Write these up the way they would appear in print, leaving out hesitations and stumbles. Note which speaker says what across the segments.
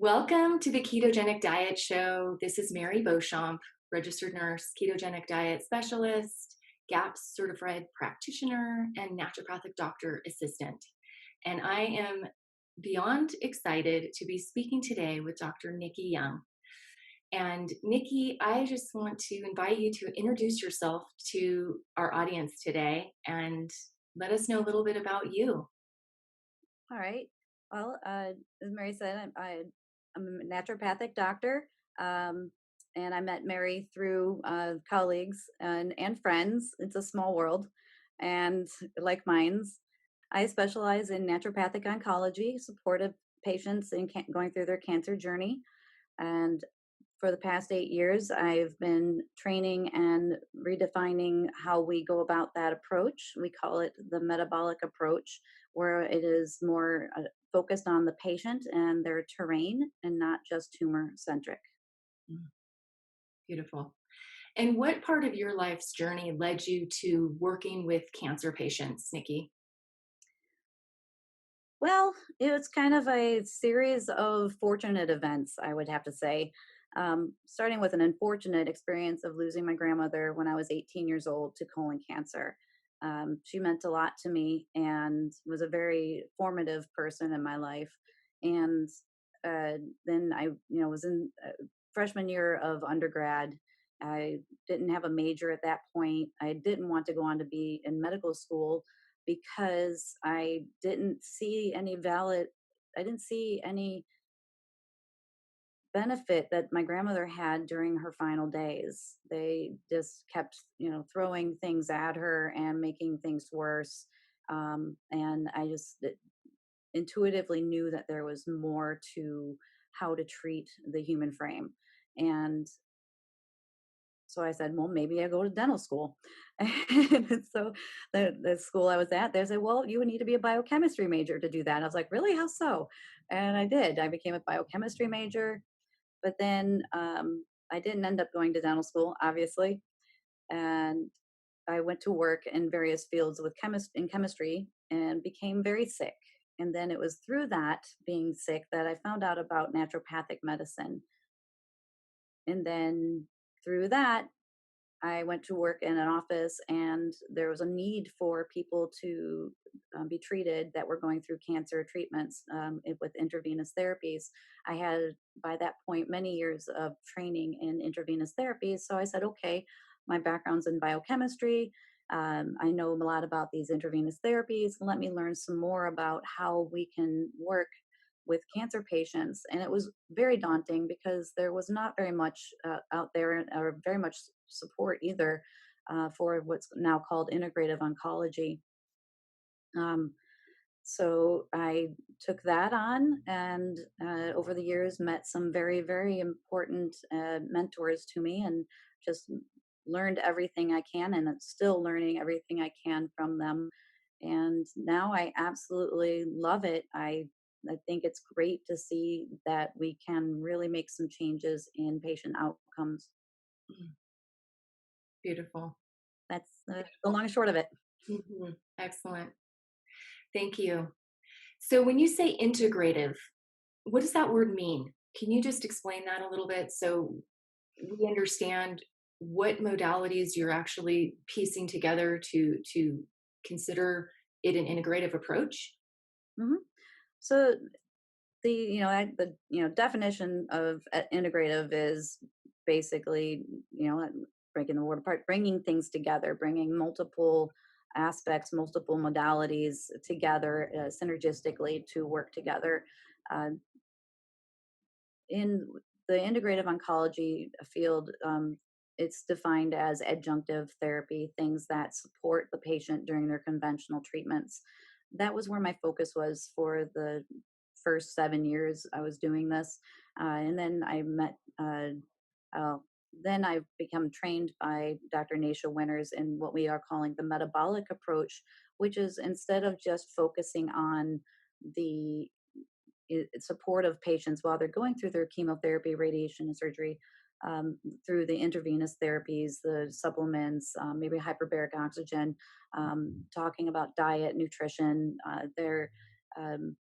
Speaker 1: Welcome to the Ketogenic Diet Show. This is Mary Beauchamp, registered nurse, Ketogenic Diet Specialist, GAPS Certified Practitioner, and Naturopathic Doctor Assistant. And I am beyond excited to be speaking today with Dr. Niki Young. And Niki, I just want to invite you to introduce yourself to our audience today and let us know a little bit about you.
Speaker 2: All right. Well, as Mary said, I'm a naturopathic doctor, um, and I met Mary through colleagues and friends. It's a small world, and like mine's, I specialize in naturopathic oncology, supportive patients in going through their cancer journey. And for the past 8 years, I've been training and redefining how we go about that approach. We call it the metabolic approach, where it is more focused on the patient and their terrain and not just tumor centric.
Speaker 1: Mm, beautiful. And what part of your life's journey led you to working with cancer patients, Nikki?
Speaker 2: Well, it was kind of a series of fortunate events, I would have to say. Starting with an unfortunate experience of losing my grandmother when I was 18 years old to colon cancer. She meant a lot to me and was a very formative person in my life. And then I was in freshman year of undergrad. I didn't have a major at that point. I didn't want to go on to be in medical school because I didn't see any benefit that my grandmother had during her final days. They just kept, throwing things at her and making things worse. And I just intuitively knew that there was more to how to treat the human frame. And so I said, well, maybe I go to dental school. And so the school I was at, they said, well, you would need to be a biochemistry major to do that. And I was like, really? How so? And I did. I became a biochemistry major, but then I didn't end up going to dental school, obviously. And I went to work in various fields with in chemistry and became very sick. And then it was through that being sick that I found out about naturopathic medicine. And then through that, I went to work in an office, and there was a need for people to be treated that were going through cancer treatments with intravenous therapies. I had, by that point, many years of training in intravenous therapies. So I said, okay, my background's in biochemistry. I know a lot about these intravenous therapies. Let me learn some more about how we can work with cancer patients. And it was very daunting because there was not very much out there or very much support either for what's now called integrative oncology. Um, so I took that on, and over the years met some very, very important mentors to me, and just learned everything I can, and I'm still learning everything I can from them. And now I absolutely love it. I think it's great to see that we can really make some changes in patient outcomes.
Speaker 1: Mm, beautiful.
Speaker 2: That's the long
Speaker 1: Beautiful.
Speaker 2: and short of it.
Speaker 1: Excellent. Thank you. So, when you say integrative, what does that word mean? Can you just explain that a little bit so we understand what modalities you're actually piecing together to consider it an integrative approach?
Speaker 2: Mhm. So the definition of integrative is basically, breaking the word apart, bringing things together, bringing multiple aspects, multiple modalities together synergistically to work together. Uh, in the integrative oncology field, it's defined as adjunctive therapy, things that support the patient during their conventional treatments. That was where my focus was for the first 7 years I was doing this. And then uh, then I've become trained by Dr. Nasha Winters in what we are calling the metabolic approach, which is instead of just focusing on the support of patients while they're going through their chemotherapy, radiation, and surgery, through the intravenous therapies, the supplements, maybe hyperbaric oxygen, talking about diet, nutrition. They're um,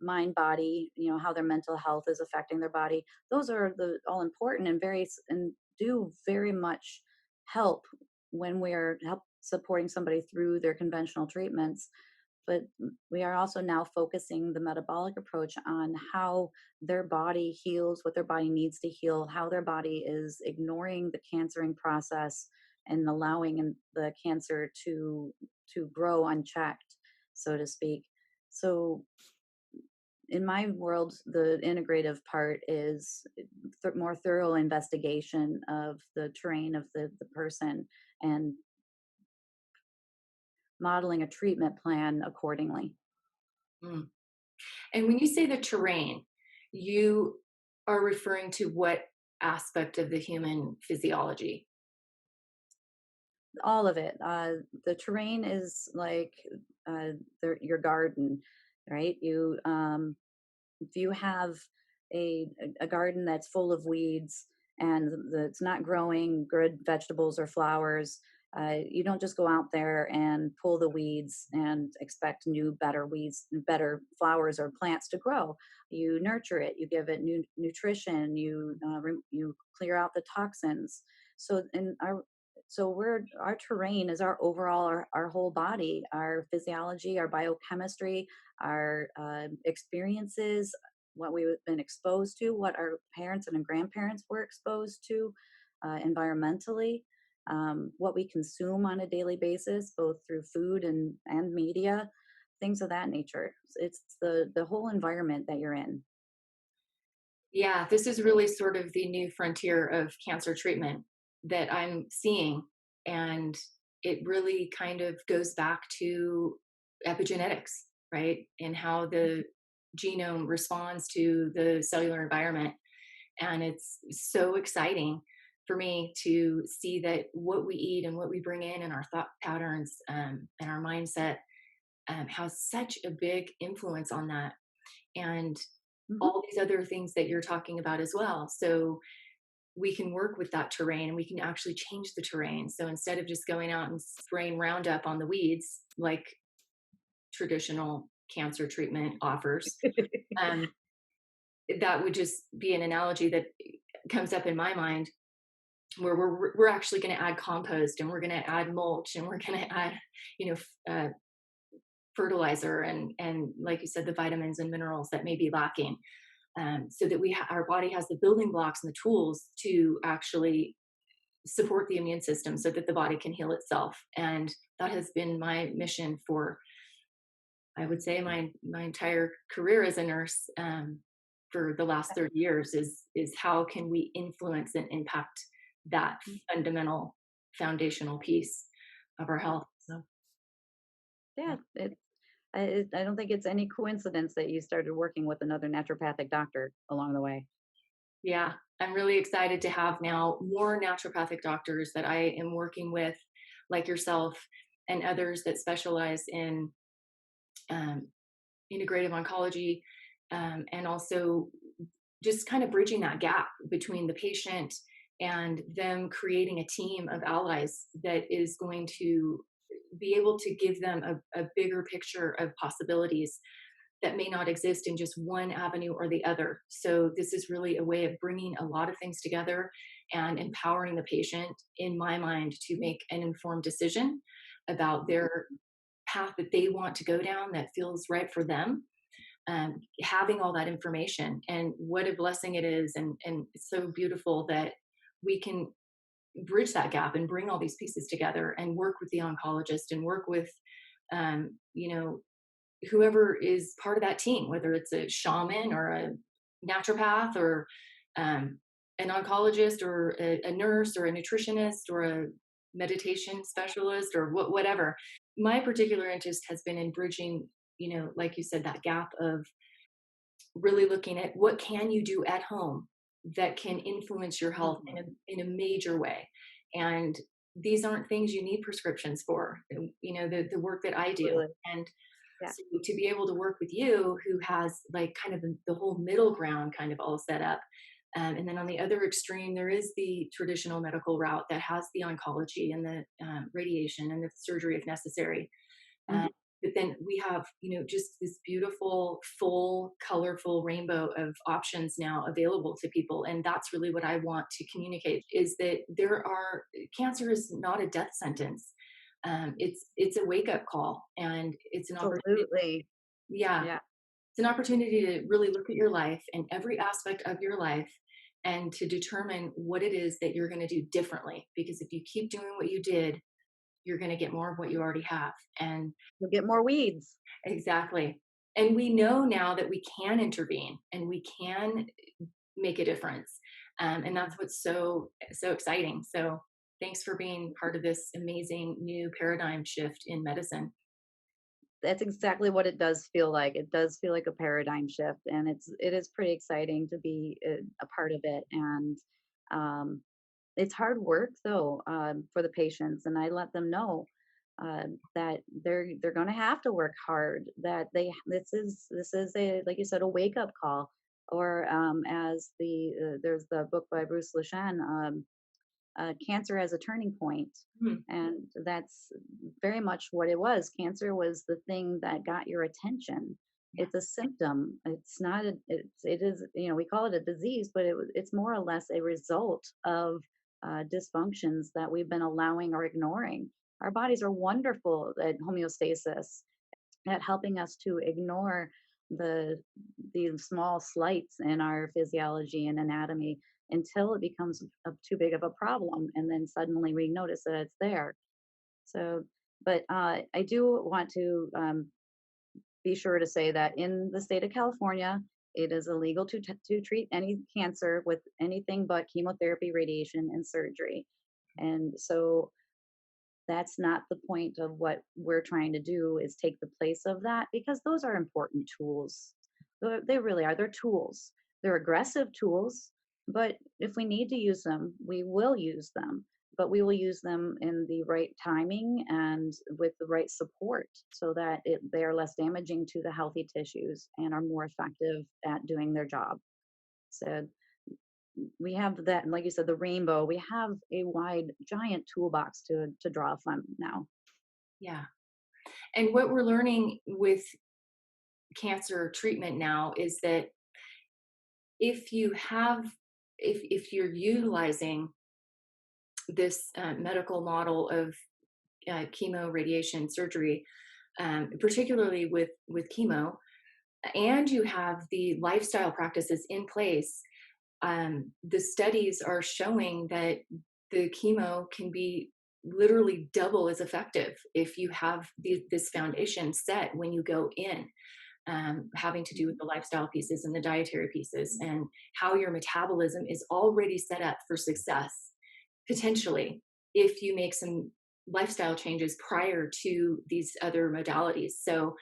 Speaker 2: mind body, how their mental health is affecting their body. Those are the all important and and do very much help when we are help supporting somebody through their conventional treatments. But we are also now focusing the metabolic approach on how their body heals, what their body needs to heal, how their body is ignoring the cancering process and allowing the cancer to grow unchecked, so to speak. So in my world, the integrative part is more thorough investigation of the terrain of the person and modeling a treatment plan accordingly.
Speaker 1: Mm. And when you say the terrain, you are referring to what aspect of the human physiology?
Speaker 2: All of it. The terrain is like your garden, right? If you have a garden that's full of weeds and it's not growing good vegetables or flowers, you don't just go out there and pull the weeds and expect new, better weeds, better flowers or plants to grow. You nurture it, you give it new nutrition, you clear out the toxins. So in our our terrain is our overall our whole body, our physiology, our biochemistry, our experiences, what we've been exposed to, what our parents and grandparents were exposed to environmentally, what we consume on a daily basis, both through food and media, things of that nature. It's the whole environment that you're in.
Speaker 1: Yeah, this is really sort of the new frontier of cancer treatment that I'm seeing. And it really kind of goes back to epigenetics, right? And how the genome responds to the cellular environment. And it's so exciting for me to see that what we eat and what we bring in and our thought patterns and our mindset has such a big influence on that. And
Speaker 2: Hmm.
Speaker 1: all these other things that you're talking about as well. So we can work with that terrain and we can actually change the terrain. So instead of just going out and spraying Roundup on the weeds, like traditional cancer treatment offers, um, that would just be an analogy that comes up in my mind where we're actually going to add compost and we're going to add mulch and we're going to add, you know, fertilizer and like you said, the vitamins and minerals that may be lacking, so that our body has the building blocks and the tools to actually support the immune system so that the body can heal itself. And that has been my mission for, I would say, my entire career as a nurse, for the last 30 years is how can we influence and impact that fundamental foundational piece of our health. So
Speaker 2: Yeah, I don't think it's any coincidence that you started working with another naturopathic doctor along the way.
Speaker 1: yeah, I'm really excited to have now more naturopathic doctors that I am working with, like yourself and others that specialize in um, integrative oncology, and also just kind of bridging that gap between the patient and them, creating a team of allies that is going to be able to give them a bigger picture of possibilities that may not exist in just one avenue or the other. So this is really a way of bringing a lot of things together and empowering the patient, in my mind, to make an informed decision about their path that they want to go down that feels right for them. Having all that information, and what a blessing it is, and it's so beautiful that we can bridge that gap and bring all these pieces together and work with the oncologist and work with you know, whoever is part of that team, whether it's a shaman or a naturopath or um, an oncologist or a nurse or a nutritionist or a meditation specialist or whatever. My particular interest has been in bridging, like you said, that gap of really looking at what can you do at home that can influence your health
Speaker 2: Mhm.
Speaker 1: in a major way. And these aren't things you need prescriptions for, the work that I do.
Speaker 2: Absolutely.
Speaker 1: And
Speaker 2: Yeah.
Speaker 1: so to be able to work with you, who has like kind of the whole middle ground kind of all set up. And then on the other extreme, there is the traditional medical route that has the oncology and the radiation and the surgery if necessary. Uh,
Speaker 2: Mhm.
Speaker 1: but then we have, just this beautiful, full, colorful rainbow of options now available to people. And that's really what I want to communicate, is that cancer is not a death sentence. It's a wake up call, and it's an opportunity.
Speaker 2: Absolutely.
Speaker 1: Yeah,
Speaker 2: Yeah.
Speaker 1: it's an opportunity to really look at your life and every aspect of your life, and to determine what it is that you're going to do differently. Because if you keep doing what you did, you're going to get more of what you already have. And
Speaker 2: You'll get more weeds.
Speaker 1: exactly. And we know now that we can intervene and we can make a difference. And that's what's so exciting. So thanks for being part of this amazing new paradigm shift in medicine.
Speaker 2: That's exactly what it does feel like. It does feel like a paradigm shift, and it is pretty exciting to be a part of it. And um, it's hard work though, for the patients, and I let them know that they're going to have to work hard. That this is a, like you said, a wake up call. Or as there's the book by Bruce Leshan, cancer as a turning point.
Speaker 1: Hmm.
Speaker 2: And that's very much what it was. Cancer was the thing that got your attention.
Speaker 1: Yeah.
Speaker 2: It's a symptom. It's not it is, we call it a disease, but it's more or less a result of dysfunctions that we've been allowing or ignoring. Our bodies are wonderful at homeostasis, at helping us to ignore the small slights in our physiology and anatomy until it becomes too big of a problem, and then suddenly we notice that it's there. So, but I do want to be sure to say that in the state of California, it is illegal to treat any cancer with anything but chemotherapy, radiation, and surgery. And so that's not the point of what we're trying to do, is take the place of that, because those are important tools. They really are. They're tools. They're aggressive tools, but if we need to use them, we will use them. But we will use them in the right timing and with the right support, so that they are less damaging to the healthy tissues and are more effective at doing their job. So we have that, and like you said, the rainbow. We have a wide, giant toolbox to draw from now.
Speaker 1: Yeah. And what we're learning with cancer treatment now is that if you have, if you're utilizing this medical model of chemo, radiation, surgery, particularly with chemo, and you have the lifestyle practices in place, the studies are showing that the chemo can be literally double as effective if you have this foundation set when you go in, having to do with the lifestyle pieces and the dietary pieces, and how your metabolism is already set up for success, potentially, if you make some lifestyle changes prior to these other modalities. So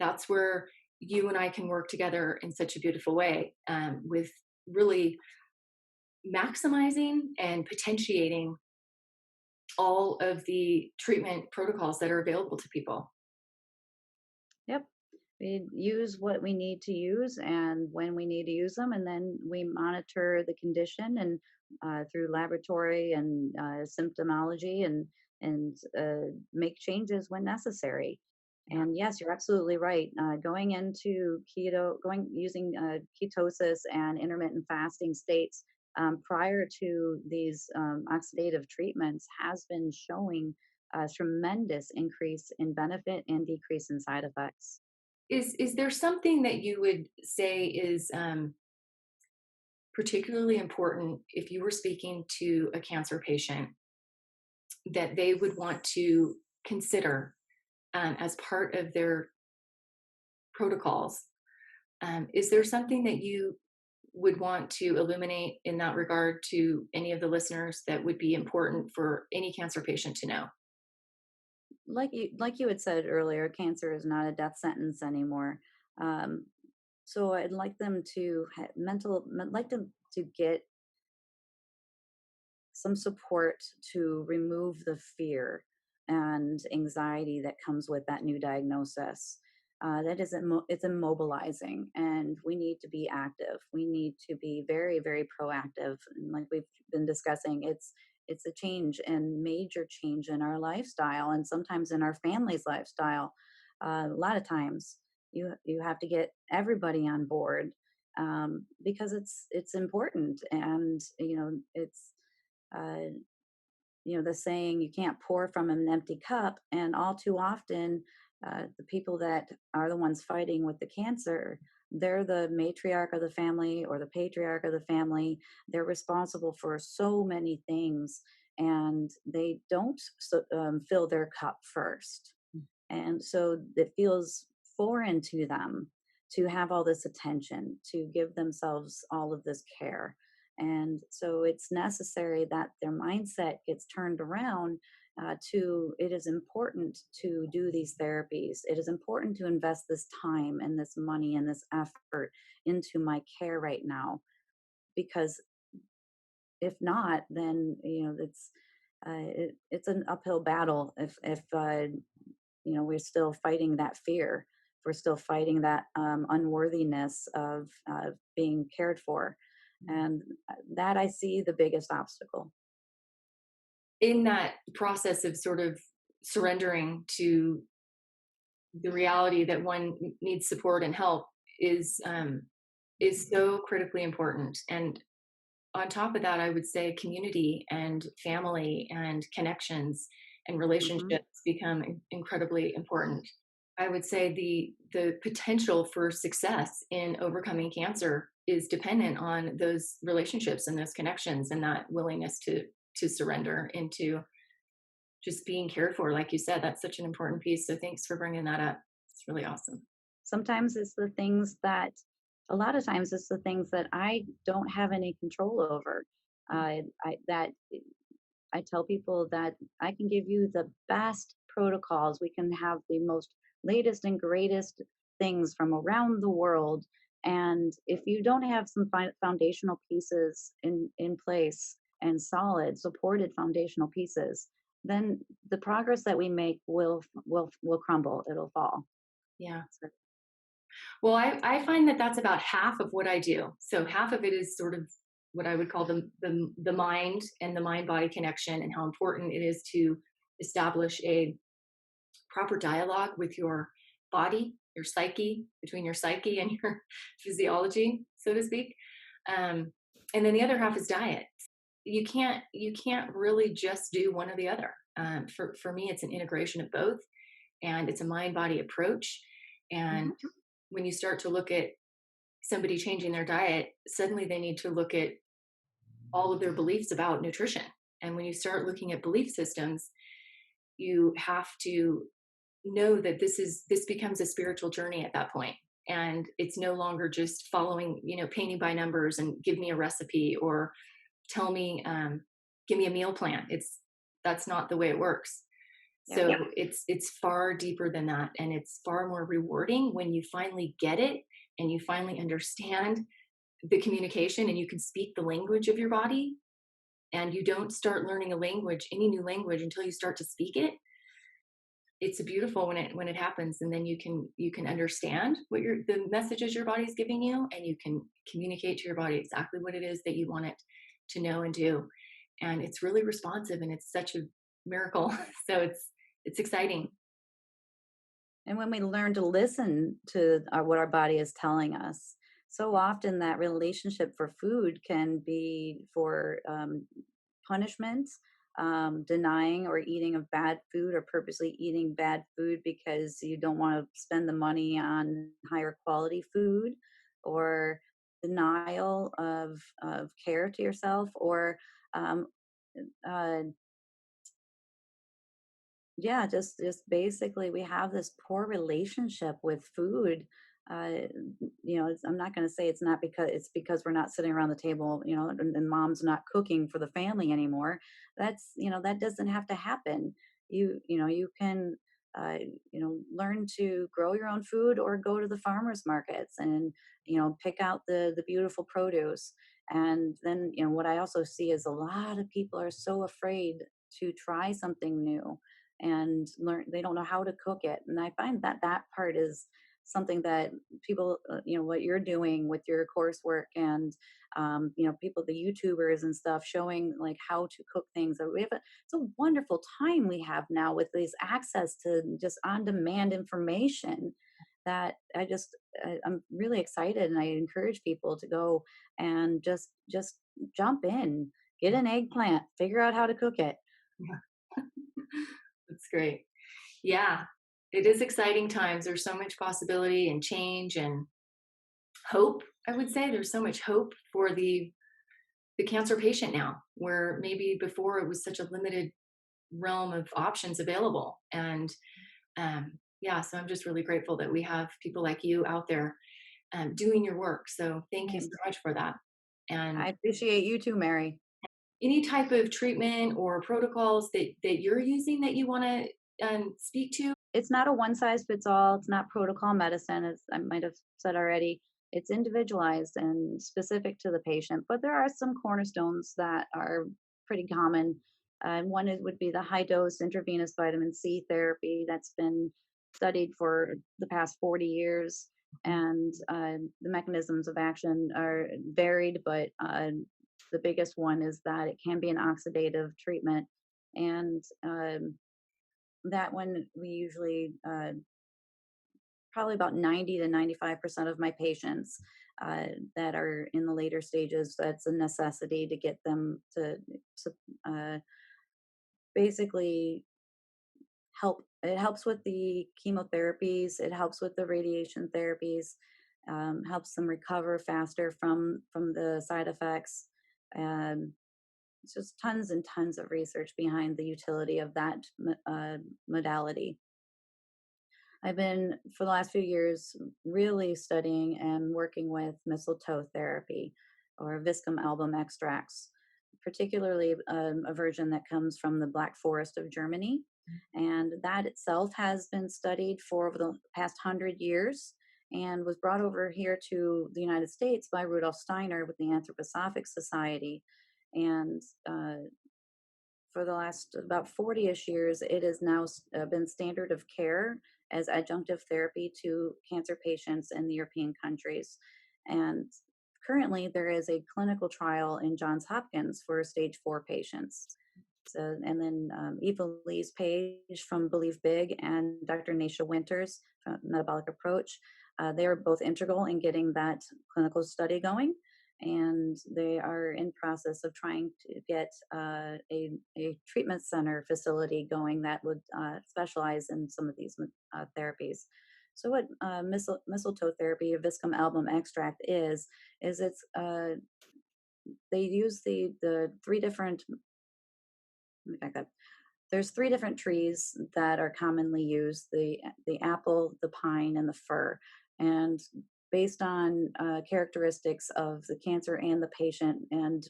Speaker 1: that's where you and I can work together in such a beautiful way, with really maximizing and potentiating all of the treatment protocols that are available to people.
Speaker 2: Yep. We use what we need to use and when we need to use them, and then we monitor the condition and through laboratory and symptomology, and make changes when necessary.
Speaker 1: Yeah.
Speaker 2: And yes, you're absolutely right. Going into using ketosis and intermittent fasting states prior to these oxidative treatments has been showing a tremendous increase in benefit and decrease in side effects.
Speaker 1: Is there something that you would say is particularly important if you were speaking to a cancer patient that they would want to consider as part of their protocols? Is there something that you would want to illuminate in that regard to any of the listeners that would be important for any cancer patient to know?
Speaker 2: Like you had said earlier, cancer is not a death sentence anymore. Um, so I'd like them to like them to get some support to remove the fear and anxiety that comes with that new diagnosis. That is it's immobilizing, and we need to be active. We need to be very, very proactive. And like we've been discussing, it's a change and major change in our lifestyle, and sometimes in our family's lifestyle. A lot of times you have to get everybody on board, because it's important. And it's uh, the saying, you can't pour from an empty cup. And all too often, the people that are the ones fighting with the cancer, they're the matriarch of the family or the patriarch of the family. They're responsible for so many things, and they don't fill their cup first. And so it feels foreign to them to have all this attention, to give themselves all of this care. And so it's necessary that their mindset gets turned around, to it is important to do these therapies. It is important to invest this time and this money and this effort into my care right now, because if not, then it's an uphill battle if we're still fighting that fear. We're still fighting that unworthiness of being cared for. And that I see the biggest obstacle.
Speaker 1: In that process of sort of surrendering to the reality that one needs support and help is so critically important. And on top of that, I would say community and family and connections and
Speaker 2: Hmm.
Speaker 1: relationships become incredibly important. I would say the potential for success in overcoming cancer is dependent on those relationships and those connections and that willingness to surrender into just being cared for. Like you said, that's such an important piece. So thanks for bringing that up. It's really awesome.
Speaker 2: Sometimes it's the things that, a lot of times it's the things that I don't have any control over. That I tell people that I can give you the best protocols. We can have the most latest and greatest things from around the world. And if you don't have some foundational pieces in place, and solid, supported foundational pieces, then the progress that we make will crumble. It'll fall.
Speaker 1: Yeah.
Speaker 2: So,
Speaker 1: Well, I find that that's about half of what I do. So half of it is sort of what I would call the mind and the mind body connection and how important it is to establish a proper dialogue with your body, your psyche, between your psyche and your physiology, so to speak. Um, and then the other half is diet. You can't really just do one or the other. For me, it's an integration of both, and it's a mind body approach. And
Speaker 2: mhm.
Speaker 1: when you start to look at somebody changing their diet, suddenly they need to look at all of their beliefs about nutrition. And when you start looking at belief systems, you have to know that this becomes a spiritual journey at that point. And it's no longer just following, painting by numbers and give me a recipe or tell me, give me a meal plan. That's not the way it works.
Speaker 2: Yep.
Speaker 1: So it's far deeper than that, and it's far more rewarding when you finally get it and you finally understand the communication and you can speak the language of your body, and you don't start learning a language, any new language, until you start to speak it. It's beautiful when it happens, and then you can understand what the messages your body's giving you, and you can communicate to your body exactly what it is that you want it to know and do. And it's really responsive, and it's such a miracle. So it's exciting.
Speaker 2: And when we learn to listen to what our body is telling us, so often that relationship for food can be for punishment, denying or eating of bad food, or purposely eating bad food because you don't want to spend the money on higher quality food, or denial of care to yourself, or um, uh, yeah, just basically we have this poor relationship with food. uh I'm not going to say it's because we're not sitting around the table, and mom's not cooking for the family anymore. That doesn't have to happen. You can uh learn to grow your own food, or go to the farmers markets and pick out the beautiful produce. And then what I also see is a lot of people are so afraid to try something new and learn. They don't know how to cook it, and I find that that part is something that people, what you're doing with your coursework, and people, the YouTubers and stuff, showing like how to cook things. It's a wonderful time we have now with this access to just on demand information, that I'm really excited, and I encourage people to go and just jump in, get an eggplant, figure out how to cook it.
Speaker 1: Yeah. That's great. Yeah, it is exciting times. There's so much possibility and change and hope. I would say there's so much hope for the cancer patient now, where maybe before it was such a limited realm of options available. And yeah, so I'm just really grateful that we have people like you out there doing your work. So thank you so
Speaker 2: And
Speaker 1: much for that. And
Speaker 2: I appreciate you too, Mary.
Speaker 1: any type of treatment or protocols that you're using that you want to speak to?
Speaker 2: It's not a one size fits all. It's not protocol medicine, as I might have said already. It's individualized and specific to the patient, but there are some cornerstones that are pretty common. One would be the high dose intravenous vitamin C therapy that's been studied for the past 40 years. And the mechanisms of action are varied, but the biggest one is that it can be an oxidative treatment. And that one we usually, probably about 90 to 95% of my patients that are in the later stages, that's a necessity to get them to uh, basically help. It helps with the chemotherapies, it helps with the radiation therapies, helps them recover faster from the side effects. um, it's just tons and tons of research behind the utility of that modality. I've been, for the last few years, really studying and working with mistletoe therapy, or viscum album extracts, particularly a version that comes from the Black Forest of Germany. And that itself has been studied for over the past 100 years, and was brought over here to the United States by Rudolf Steiner with the Anthroposophic Society. And for the last about 40-ish years, it has now been standard of care as adjunctive therapy to cancer patients in the European countries. And currently, there is a clinical trial in Johns Hopkins for stage 4 patients. So, and then Eva Lee's Page from Believe Big and Dr. Nasha Winters from Metabolic Approach, they are both integral in getting that clinical study going. And they are in process of trying to get a treatment center facility going that would specialize in some of these therapies. So what mistletoe therapy, or viscum album extract, is they use the three different, let me back up. There's three different trees that are commonly used: the apple, the pine, and the fir. And based on characteristics of the cancer and the patient, and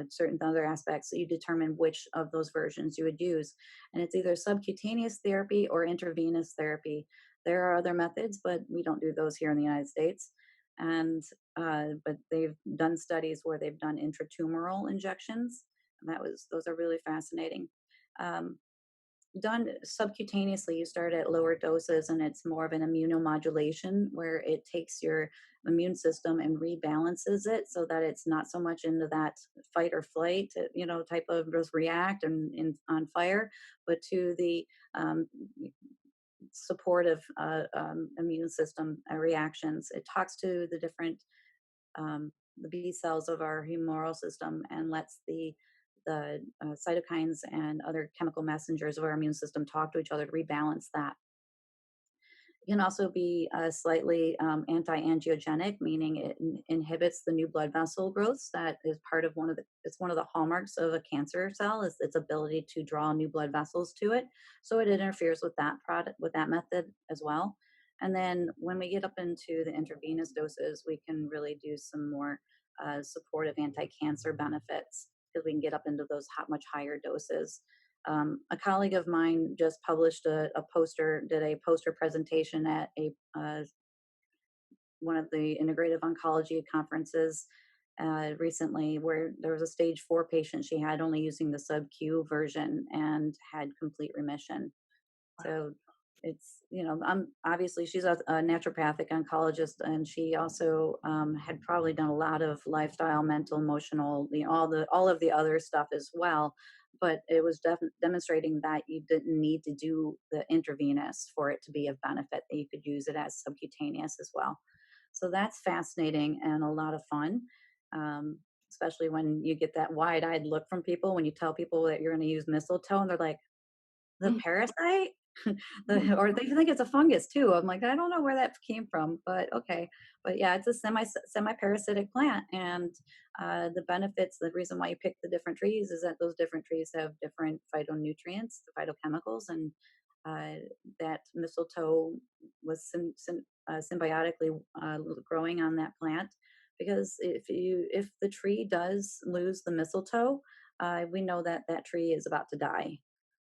Speaker 2: certain other aspects, you determine which of those versions you would use. And it's either subcutaneous therapy or intravenous therapy. There are other methods, but we don't do those here in the United States. And but they've done studies where they've done intratumoral injections, and those are really fascinating. Um, Done subcutaneously, you start at lower doses, and it's more of an immunomodulation, where it takes your immune system and rebalances it so that it's not so much into that fight or flight, type of just react and on fire, but to the um, supportive immune system reactions. It talks to the different the B cells of our humoral system, and lets the cytokines and other chemical messengers of our immune system talk to each other to rebalance that. It can also be slightly anti-angiogenic, meaning it inhibits the new blood vessel growths. That is part of it's one of the hallmarks of a cancer cell, is its ability to draw new blood vessels to it. So it interferes with that with that method as well. And then when we get up into the intravenous doses, we can really do some more supportive anti-cancer benefits, because we can get up into those much higher doses. A colleague of mine just published did a poster presentation at one of the integrative oncology conferences recently, where there was a stage 4 patient she had only using the sub Q version and had complete remission. So it's, I'm obviously, she's a naturopathic oncologist, and she also had probably done a lot of lifestyle, mental, emotional, all of the other stuff as well. But it was demonstrating that you didn't need to do the intravenous for it to be of benefit, that you could use it as subcutaneous as well. So that's fascinating and a lot of fun. Um, Especially when you get that wide-eyed look from people when you tell people that you're going to use mistletoe, and they're like, the parasite? Or they think it's a fungus too. I'm like, I don't know where that came from, but okay. But yeah, it's a semi-parasitic plant, and the benefits. The reason why you pick the different trees is that those different trees have different phytonutrients, the phytochemicals, and that mistletoe was symbiotically growing on that plant. Because if the tree does lose the mistletoe, we know that that tree is about to die.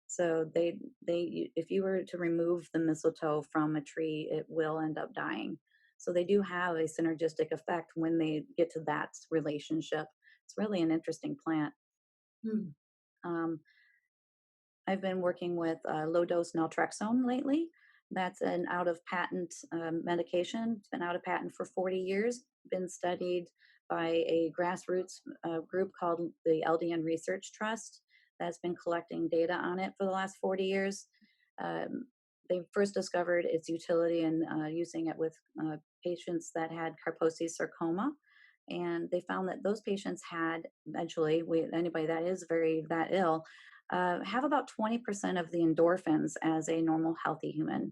Speaker 2: So if you were to remove the mistletoe from a tree, it will end up dying. So they do have a synergistic effect when they get to that relationship. It's really an interesting plant.
Speaker 1: Mm.
Speaker 2: Um, I've been working with low dose naltrexone lately. That's an out of patent medication. It's been out of patent for 40 years, been studied by a grassroots group called the LDN Research Trust that's been collecting data on it for the last 40 years. They first discovered its utility in using it with patients that had Kaposi's sarcoma. And they found that those patients had eventually, anybody that is that ill, have about 20% of the endorphins as a normal, healthy human.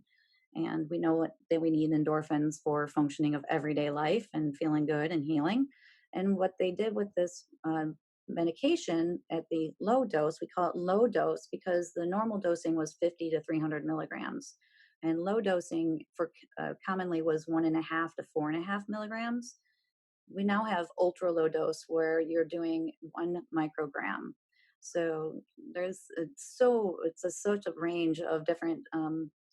Speaker 2: And we know that we need endorphins for functioning of everyday life and feeling good and healing. And what they did with this medication at the low dose, we call it low dose because the normal dosing was 50 to 300 milligrams. And low dosing for commonly was 1.5 to 4.5 milligrams. We now have ultra low dose where you're doing 1 microgram. So it's such a range of different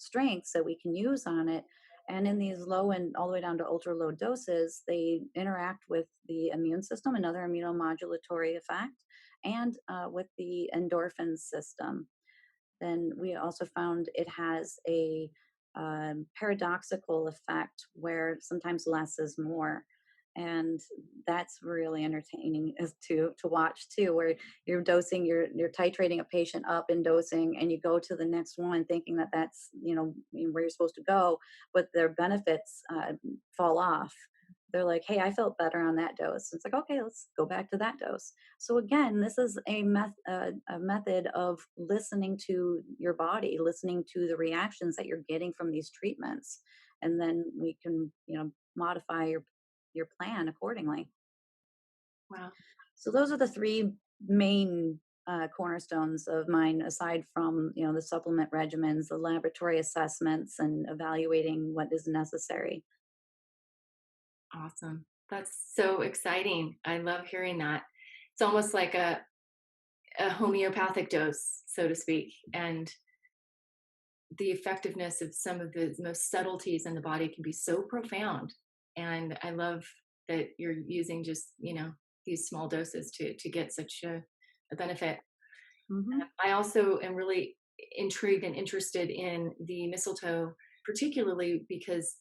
Speaker 2: strengths that we can use on it. And in these low and all the way down to ultra low doses, they interact with the immune system, another immunomodulatory effect, and with the endorphin system. Then we also found it has a paradoxical effect where sometimes less is more. And that's really entertaining as to watch too, where you're dosing, you're titrating a patient up in dosing, and you go to the next one thinking that that's where you're supposed to go, but their benefits fall off. They're like, hey, I felt better on that dose. It's like, okay, let's go back to that dose. So again, this is a method of listening to your body, listening to the reactions that you're getting from these treatments, and then we can modify your plan accordingly.
Speaker 1: Wow.
Speaker 2: So those are the three main cornerstones of mine, aside from the supplement regimens, the laboratory assessments, and evaluating what is necessary.
Speaker 1: Awesome. That's so exciting. I love hearing that. It's almost like a homeopathic dose, so to speak. And the effectiveness of some of the most subtleties in the body can be so profound. And I love that you're using just, these small doses to get such a benefit.
Speaker 2: Hmm.
Speaker 1: I also am really intrigued and interested in the mistletoe, particularly because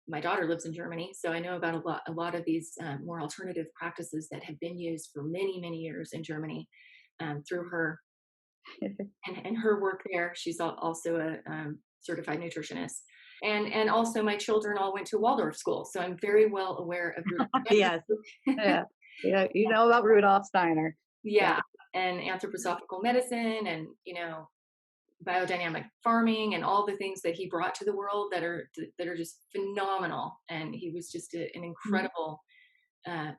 Speaker 1: my daughter lives in Germany, so I know about a lot of these more alternative practices that have been used for many, many years in Germany through her and her work there. She's also a certified nutritionist. And also my children all went to Waldorf school, so I'm very well aware of
Speaker 2: Yes. Yeah. Yeah. You know about Rudolf Steiner. Yeah.
Speaker 1: yeah, and anthroposophical medicine and biodynamic farming and all the things that he brought to the world that are just phenomenal. And he was just an
Speaker 2: Mhm.
Speaker 1: incredible uh,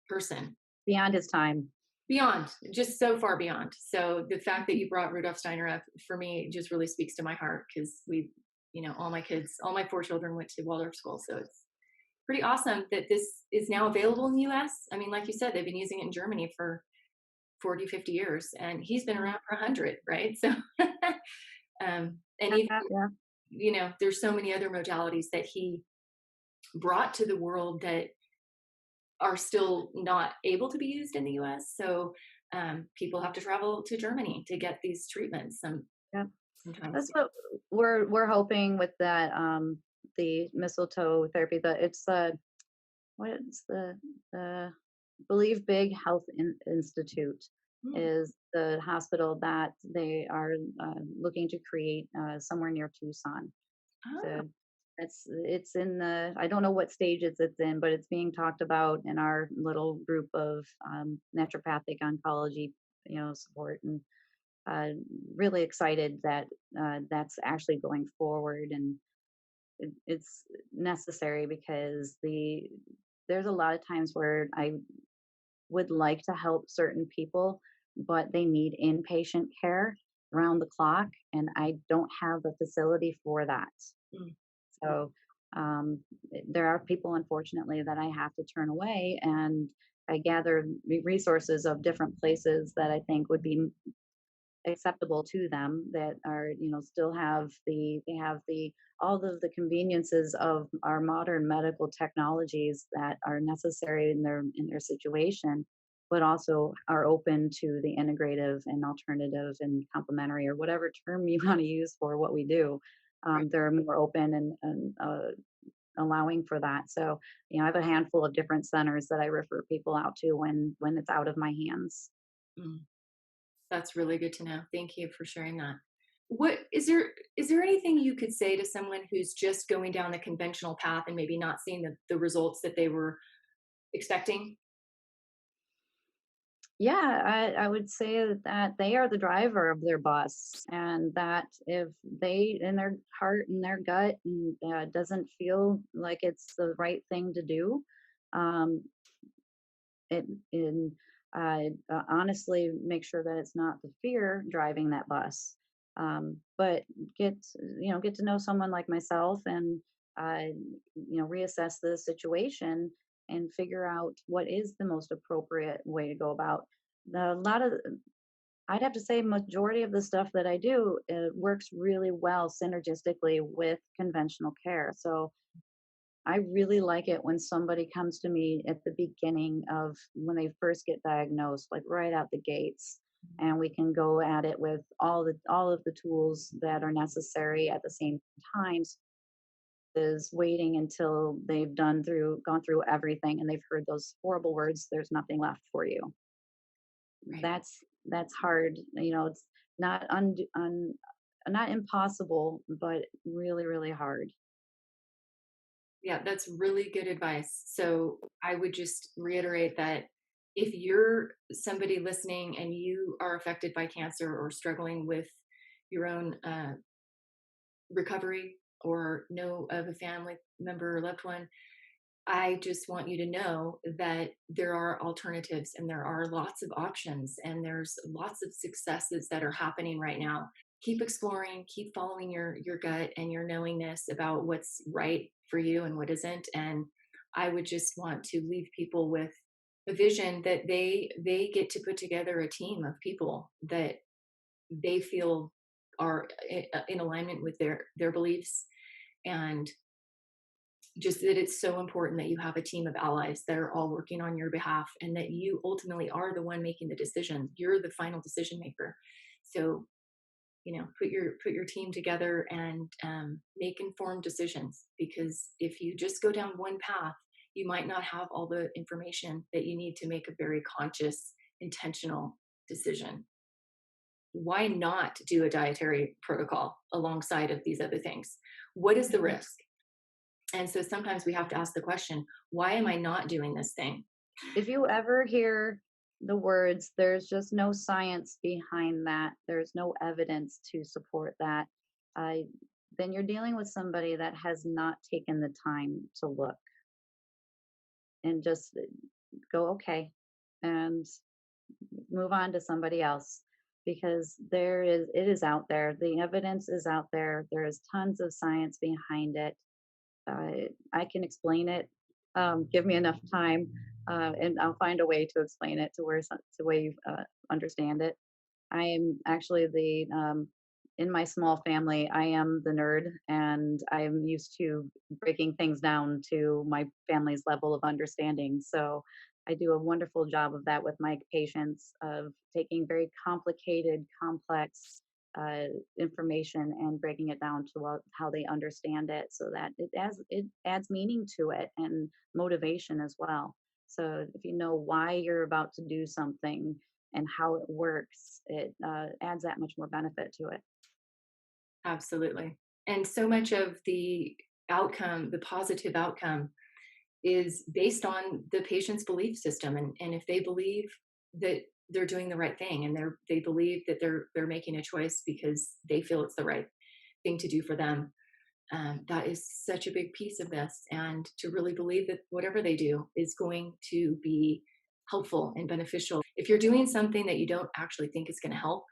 Speaker 1: person,
Speaker 2: Beyond his time.
Speaker 1: beyond, just so far beyond. So the fact that you brought Rudolf Steiner up for me just really speaks to my heart, because all my kids, all my 4 children went to Waldorf school. So it's pretty awesome that this is now available in the US. I mean, like you said, they've been using it in Germany for 40, 50 years, and he's been around for 100, right? So and even
Speaker 2: Yeah.
Speaker 1: there's so many other modalities that he brought to the world that are still not able to be used in the US. So people have to travel to Germany to get these treatments.
Speaker 2: Yeah.
Speaker 1: sometimes.
Speaker 2: That's what we're hoping with that, the mistletoe therapy. That it's what is the Believe Big Health Institute
Speaker 1: Mm.
Speaker 2: is the hospital that they are looking to create somewhere near Tucson.
Speaker 1: Oh,
Speaker 2: So it's in the I don't know what stages it's in, but it's being talked about in our little group of naturopathic oncology, support, and uh, really excited that that's actually going forward, and it's necessary because there's a lot of times where I would like to help certain people, but they need inpatient care around the clock, and I don't have the facility for that.
Speaker 1: mm,
Speaker 2: So there are people, unfortunately, that I have to turn away, and I gather resources of different places that I think would be acceptable to them, that are, still have they have the all of the conveniences of our modern medical technologies that are necessary in their situation, but also are open to the integrative and alternative and complementary, or whatever term you want to use for what we do.
Speaker 1: right.
Speaker 2: They're more open and allowing for that. So, I have a handful of different centers that I refer people out to when it's out of my hands.
Speaker 1: Mm. That's really good to know. Thank you for sharing that. What is there anything you could say to someone who's just going down the conventional path and maybe not seeing the results that they were expecting?
Speaker 2: Yeah, I would say that they are the driver of their bus, and that if they, in their heart and their gut, and, doesn't feel like it's the right thing to do, um, it in honestly make sure that it's not the fear driving that bus, but get get to know someone like myself, and uh, reassess the situation and figure out what is the most appropriate way to go about a lot of I'd have to say majority of the stuff that I do works really well synergistically with conventional care. So I really like it when somebody comes to me at the beginning of when they first get diagnosed, like right out the gates, and we can go at it with all of the tools that are necessary at the same time. Is waiting until they've gone through everything and they've heard those horrible words, "There's nothing left for you."
Speaker 1: Right.
Speaker 2: That's hard. It's not not impossible, but really, really hard.
Speaker 1: Yeah, that's really good advice. So I would just reiterate that if you're somebody listening and you are affected by cancer or struggling with your own recovery or know of a family member or loved one, I just want you to know that there are alternatives and there are lots of options and there's lots of successes that are happening right now. Keep exploring, keep following your gut and your knowingness about what's right for you and what isn't. And I would just want to leave people with a vision that they get to put together a team of people that they feel are in alignment with their beliefs, and just that it's so important that you have a team of allies that are all working on your behalf and that you ultimately are the one making the decision. You're the final decision maker. So, put your team together and make informed decisions, because if you just go down one path, you might not have all the information that you need to make a very conscious, intentional decision. Why not do a dietary protocol alongside of these other things? What is the
Speaker 2: Mhm.
Speaker 1: risk? And so sometimes we have to ask the question, why am I not doing this thing?
Speaker 2: If you ever hear the words, "There's just no science behind that, there's no evidence to support that," I then you're dealing with somebody that has not taken the time to look, and just go, "Okay," and move on to somebody else, because it is out there. The evidence is out there. There is tons of science behind it. I can explain it. Give me enough time, and I'll find a way to explain it to where you understand it. I am actually in my small family, I am the nerd, and I'm used to breaking things down to my family's level of understanding. So I do a wonderful job of that with my patients, of taking very complicated, complex information and breaking it down to how they understand it, so that it adds meaning to it and motivation as well. So if you know why you're about to do something and how it works, it adds that much more benefit to it.
Speaker 1: Absolutely. And so much of the outcome, the positive outcome, is based on the patient's belief system. And if they believe that they're doing the right thing, and they believe that they're making a choice because they feel it's the right thing to do for them, that is such a big piece of this. And to really believe that whatever they do is going to be helpful and beneficial. If you're doing something that you don't actually think is going to help,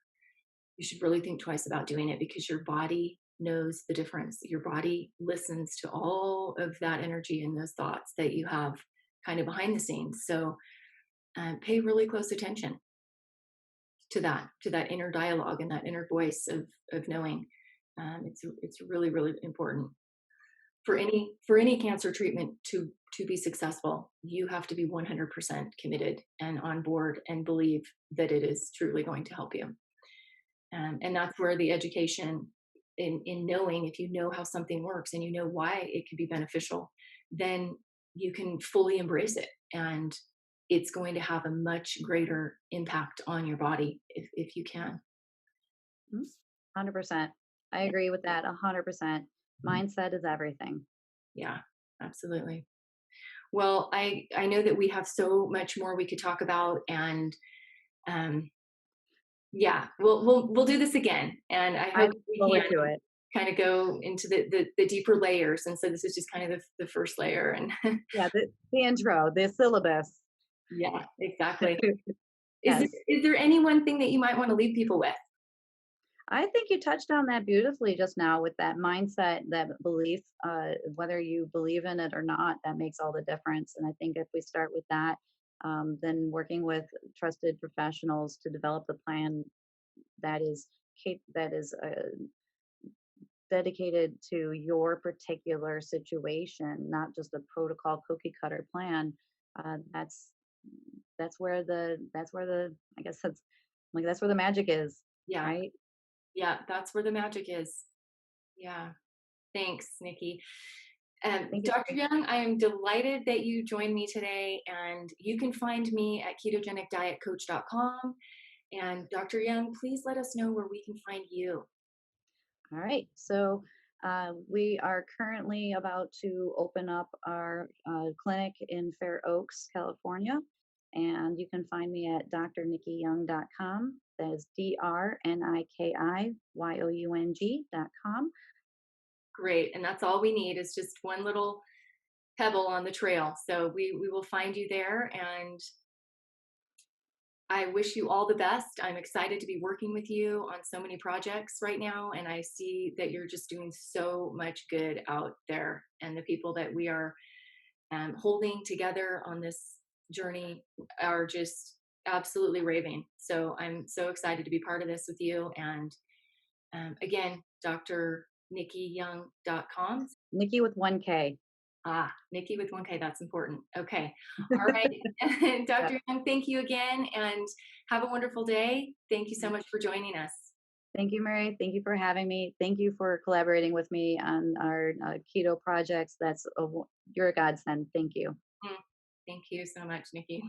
Speaker 1: you should really think twice about doing it, because your body knows the difference. Your body listens to all of that energy and those thoughts that you have kind of behind the scenes. So pay really close attention to that inner dialogue and that inner voice of knowing. It's really, really important for any cancer treatment to be successful. You have to be 100% committed and on board and believe that it is truly going to help you. And that's where the education in knowing, if you know how something works and you know why it could be beneficial, then you can fully embrace it. And it's going to have a much greater impact on your body if you can.
Speaker 2: Mhm. 100%. I agree with that 100%. Mindset is everything.
Speaker 1: Yeah, absolutely. Well, I know that we have so much more we could talk about, and um, yeah, we'll do this again, and I
Speaker 2: I
Speaker 1: hope
Speaker 2: look
Speaker 1: we
Speaker 2: forward
Speaker 1: can
Speaker 2: to it.
Speaker 1: kind of go into the deeper layers. And so this is just kind of the first layer. And
Speaker 2: Yeah, the intro, the syllabus.
Speaker 1: yeah, exactly.
Speaker 2: Yes.
Speaker 1: Is there any one thing that you might want to leave people with?
Speaker 2: I think you touched on that beautifully just now with that mindset, that belief, whether you believe in it or not, that makes all the difference. And I think if we start with that, then working with trusted professionals to develop the plan that is that is dedicated to your particular situation, not just a protocol cookie cutter plan. That's where the I guess that's where the magic is,
Speaker 1: Yeah,
Speaker 2: right?
Speaker 1: yeah, that's where the magic is. Yeah. Thanks, Nikki.
Speaker 2: Thank you.
Speaker 1: Dr. Young, I am delighted that you joined me today, and you can find me at ketogenicdietcoach.com. And Dr. Young, please let us know where we can find you.
Speaker 2: All right. So we are currently about to open up our clinic in Fair Oaks, California. And you can find me at drnikiyoung.com. That is DRNIKIYOUNG.com.
Speaker 1: Great. And that's all we need, is just one little pebble on the trail. So we will find you there. And I wish you all the best. I'm excited to be working with you on so many projects right now. And I see that you're just doing so much good out there. And the people that we are holding together on this journey are just absolutely raving. So I'm so excited to be part of this with you. And again, drnikiyoung.com.
Speaker 2: Nikki with 1K.
Speaker 1: Ah, Nikki with 1K, that's important. Okay. All right.
Speaker 2: Yeah.
Speaker 1: Dr. Young, thank you again, and have a wonderful day. Thank you so much for joining us.
Speaker 2: Thank you, Mary. Thank you for having me. Thank you for collaborating with me on our keto projects. You're a godsend. Thank you.
Speaker 1: Mm, thank you so much, Nikki.